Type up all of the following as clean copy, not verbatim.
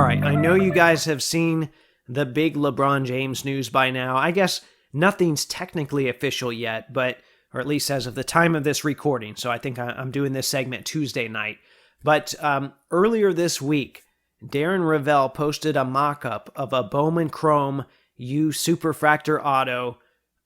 right, I know you guys have seen the big LeBron James news by now. I guess nothing's technically official yet, or at least as of the time of this recording. So I think I'm doing this segment Tuesday night. But earlier this week, Darren Ravel posted a mock-up of a Bowman Chrome U Superfractor Auto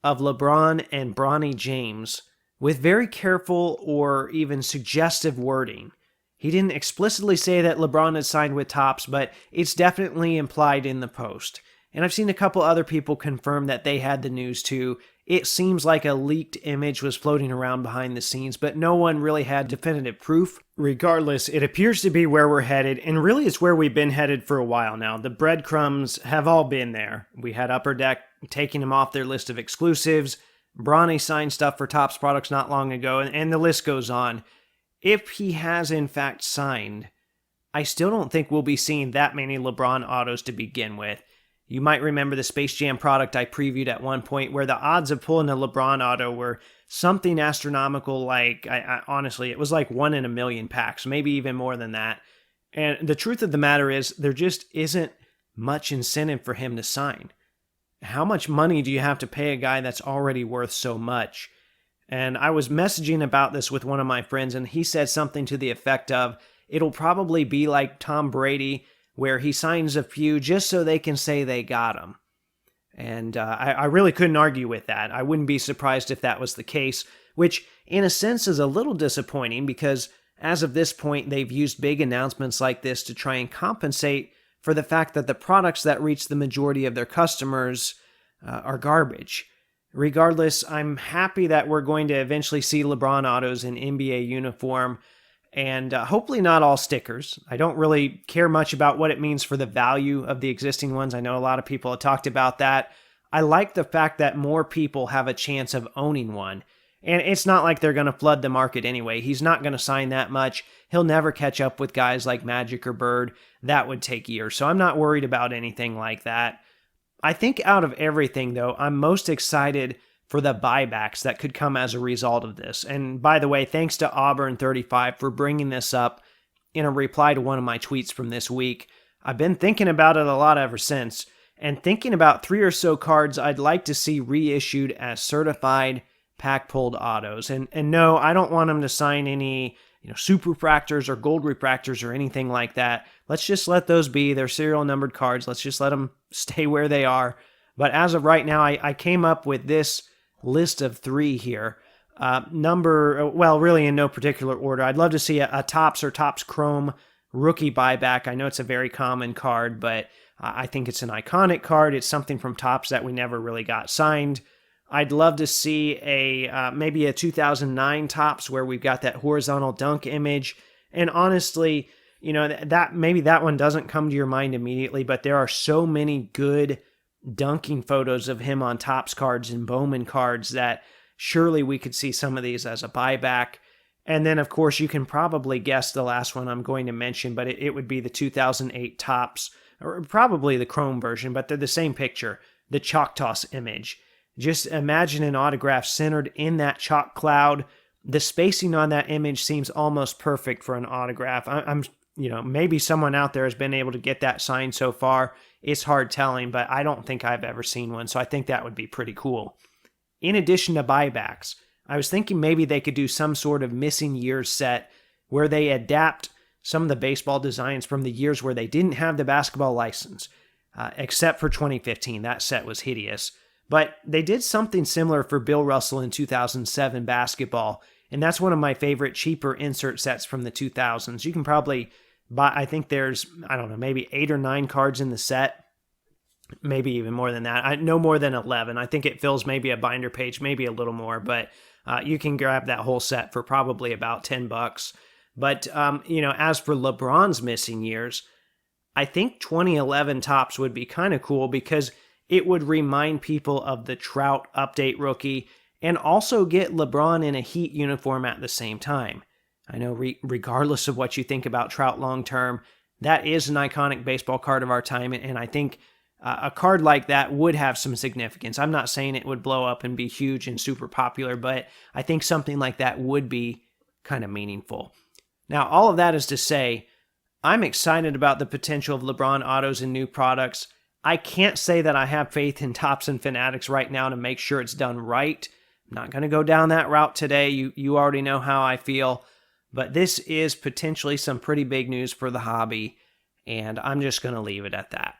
of LeBron and Bronny James with very careful or even suggestive wording. He didn't explicitly say that LeBron had signed with Topps, but it's definitely implied in the post. And I've seen a couple other people confirm that they had the news too. It seems like a leaked image was floating around behind the scenes, but no one really had definitive proof. Regardless, it appears to be where we're headed, and really it's where we've been headed for a while now. The breadcrumbs have all been there. We had Upper Deck taking him off their list of exclusives. Bronny signed stuff for Topps products not long ago, and the list goes on. If he has in fact signed, I still don't think we'll be seeing that many LeBron autos to begin with. You might remember the Space Jam product I previewed at one point where the odds of pulling a LeBron auto were something astronomical, like, honestly, it was like 1 in a million packs, maybe even more than that. And the truth of the matter is, there just isn't much incentive for him to sign. How much money do you have to pay a guy that's already worth so much? And I was messaging about this with one of my friends, and he said something to the effect of, it'll probably be like Tom Brady, where he signs a few just so they can say they got him. And I really couldn't argue with that. I wouldn't be surprised if that was the case, which in a sense is a little disappointing because as of this point, they've used big announcements like this to try and compensate for the fact that the products that reach the majority of their customers are garbage. Regardless, I'm happy that we're going to eventually see LeBron autos in NBA uniform, and hopefully not all stickers. I don't really care much about what it means for the value of the existing ones. I know a lot of people have talked about that. I like the fact that more people have a chance of owning one, and it's not like they're going to flood the market anyway. He's not going to sign that much. He'll never catch up with guys like Magic or Bird. That would take years, so I'm not worried about anything like that. I think out of everything, though, I'm most excited for the buybacks that could come as a result of this. And by the way, thanks to Auburn35 for bringing this up in a reply to one of my tweets from this week. I've been thinking about it a lot ever since, and thinking about 3 or so cards I'd like to see reissued as certified pack-pulled autos. And no, I don't want them to sign any superfractors or gold refractors or anything like that. Let's just let those be. They're serial numbered cards. Let's just let them stay where they are. But as of right now, I came up with this list of 3 here. Really in no particular order. I'd love to see a Topps or Topps Chrome rookie buyback. I know it's a very common card, but I think it's an iconic card. It's something from Topps that we never really got signed. I'd love to see maybe a 2009 Topps where we've got that horizontal dunk image. And honestly, that maybe that one doesn't come to your mind immediately, but there are so many good dunking photos of him on Topps cards and Bowman cards that surely we could see some of these as a buyback. And then, of course, you can probably guess the last one I'm going to mention, but it would be the 2008 Topps, or probably the Chrome version, but they're the same picture, the Choctaws image. Just imagine an autograph centered in that chalk cloud. The spacing on that image seems almost perfect for an autograph. I'm maybe someone out there has been able to get that signed so far. It's hard telling, but I don't think I've ever seen one, so I think that would be pretty cool. In addition to buybacks, I was thinking maybe they could do some sort of missing years set where they adapt some of the baseball designs from the years where they didn't have the basketball license, except for 2015. That set was hideous. But they did something similar for Bill Russell in 2007 basketball, and that's one of my favorite cheaper insert sets from the 2000s. You can probably buy, I think there's, maybe 8 or 9 cards in the set, maybe even more than that. No more than 11. I think it fills maybe a binder page, maybe a little more, but you can grab that whole set for probably about $10. But, as for LeBron's missing years, I think 2011 Topps would be kind of cool because it would remind people of the Trout update rookie and also get LeBron in a Heat uniform at the same time. I know regardless of what you think about Trout long-term, that is an iconic baseball card of our time, and I think a card like that would have some significance. I'm not saying it would blow up and be huge and super popular, but I think something like that would be kind of meaningful. Now, all of that is to say, I'm excited about the potential of LeBron autos and new products. I can't say that I have faith in Topps and Fanatics right now to make sure it's done right. I'm not going to go down that route today. You already know how I feel. But this is potentially some pretty big news for the hobby, and I'm just going to leave it at that.